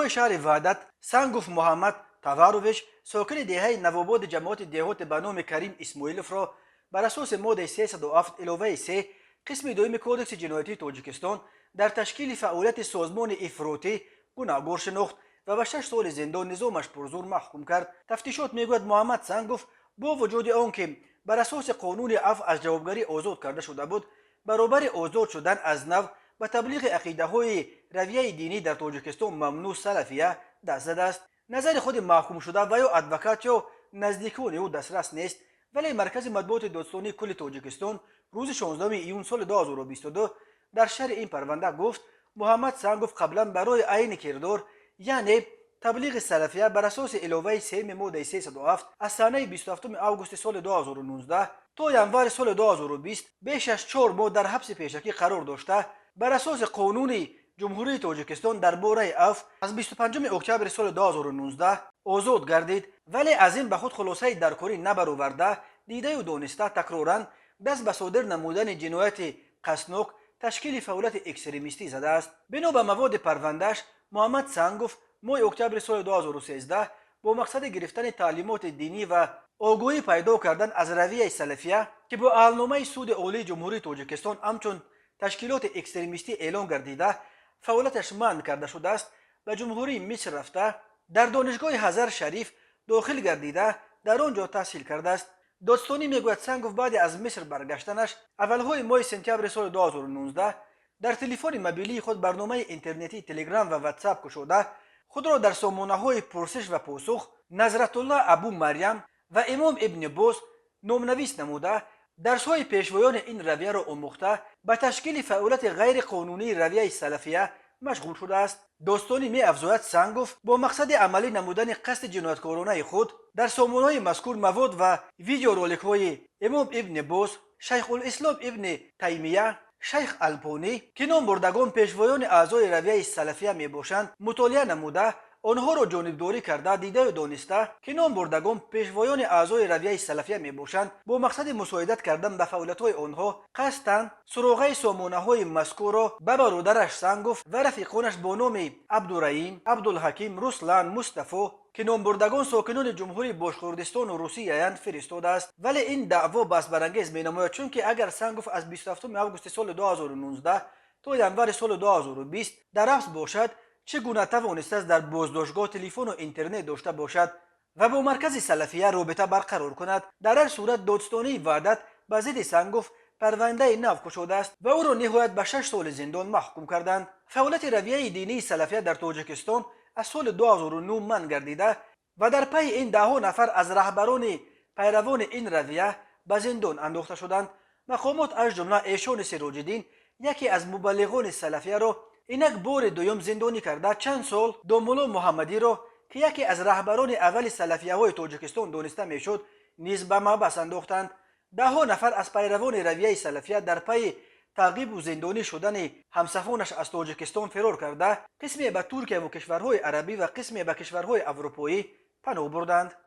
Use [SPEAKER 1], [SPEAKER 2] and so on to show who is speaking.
[SPEAKER 1] دانشگاه شهر وحدت سنگوف محمد تاواروویچ ساکن دهه نوآباد جماعت دهات به نام کریم اسماعیلوف را بر اساس ماده 307 الوه 3 قسم دوم کودکس جنایتی تاجیکستان در تشکیل فعالیت سازمان افراطی گناهکار شناخت و به 6 سال زندان نظامش پرزور محکوم کرد. تفتیشات میگوید محمد سنگوف با وجود آنکه بر اساس قانون عفو از جوابگری آزاد کرده شده بود، برابر آزاد شدن از نو به تبلیغ عقیده های رویه دینی در تاجیکستان ممنوع سلفیه دست زده است. نظر خود محکوم شده و یا ادوکات یا نزدیکان او دسترس نیست، ولی مرکز مطبوعات دادستانی کل تاجیکستان روز 16 ایون سال 2022 در شرح این پرونده گفت محمد سنگوف قبلا برای عین کردار یعنی تبلیغ سلفیه بر اساس الوه 3 ماده 307 از سنه 27 آگوست سال 2019 تا ینوار سال 2020 بیش از 4 ماه در حبس پیشکی قرار داشته. بر اساس قانون جمهوری تاجیکستان درباره عفو از 25 اکتبر سال 2019 آزاد گردید، ولی از این به خود خلاصه درکاری نبرآورده دیده و دانسته تکرارا دست به صادر نمودن جنایت قصدناک تشکیل فعالیت اکستریمیستی زده است. بنا به مواد پروندهش محمد سنگوف ماه اکتبر سال 2013 با مقصد گرفتن تعلیمات دینی و آگاهی پیدا کردن از رویه سلفیه که با اعلاننامه سود عالی جمهوری تاجیکستان همچون تشکیلات اکستریمیستی اعلان گردیده فعالیتش منع کرده شده است، به جمهوری مصر رفته در دانشگاه هزار شریف داخل گردیده در آنجا تحصیل کرده است. دادستانی میگوید سنگوف بعد از مصر برگشتنش اولهای ماه سپتامبر سال 2019 در تلفن موبیلی خود برنامه اینترنتی تلگرام و واتساپ گشوده خود را در سامانه‌های پرسش و پاسخ نظرت الله ابو مریم و امام ابن باز نامنویس نموده درس‌های پیشوایان این رویه را آموخته به تشکیل فعالیت غیر قانونی رویه سلفیه مشغول شده است. داستانی می افزاید سنگوف با مقصد عملی نمودن قصد جنایتکارانه خود در سامانه‌های مذکور مواد و ویدیو رولک‌های امام ابن باز، شیخ الاسلام ابن تیمیه، شیخ البانی که نام بردگان پیشوایان اعضای رویه سلفیه می باشند مطالعه نموده آنها را جانبداری کرده دیده و دانسته که نام بردگان پیشوایان اعضای رویه سلفیه می باشند با مقصد مساعدت کردن به فعالیت‌های آنها قصداً سراغه سامانه‌های مذکور را به برادرش سنگوف و رفیقانش با نام عبدالرحیم، عبدالحکیم، رسلان، مصطفی که نام بردگان ساکنان جمهوری باشکردستان و روسیه اند فرستاده است. ولی این دعوا بحث برانگیز می نماید چون که اگر سنگوف از 27 آگوست سال 2019 تا ینوار سال 2020 در حبس باشد چگونه توانسته است در بازداشتگاه تلفن و اینترنت داشته باشد و با مرکز سلفیه رابطه برقرار کند؟ در هر صورت دادستانی وحدت به ضد سنگوف پرونده نو گشوده است و او را نهایت به 6 سال زندان محکوم کردند. فعالیت رویه دینی سلفیه در تاجیکستان از سال 2009 منع گردیده و در پی این دهها نفر از رهبران پیروان این رویه به زندان انداخته شدند. مقامات از جمله ایشان سراج‌الدین یکی از مبلغان سلفیه را اینک بار دوم زندانی کرده چند سال دومولا محمدی را که یکی از رهبران اول سلفیه های تاجیکستان دانسته میشد نیز به محبس انداختند. دهها نفر از پیروان رویه سلفیه در پی تعقیب و زندانی شدن همسفانش از تاجیکستان فرار کرده قسمی به ترکیه و کشورهای عربی و قسمی به کشورهای اروپایی پناه بردند.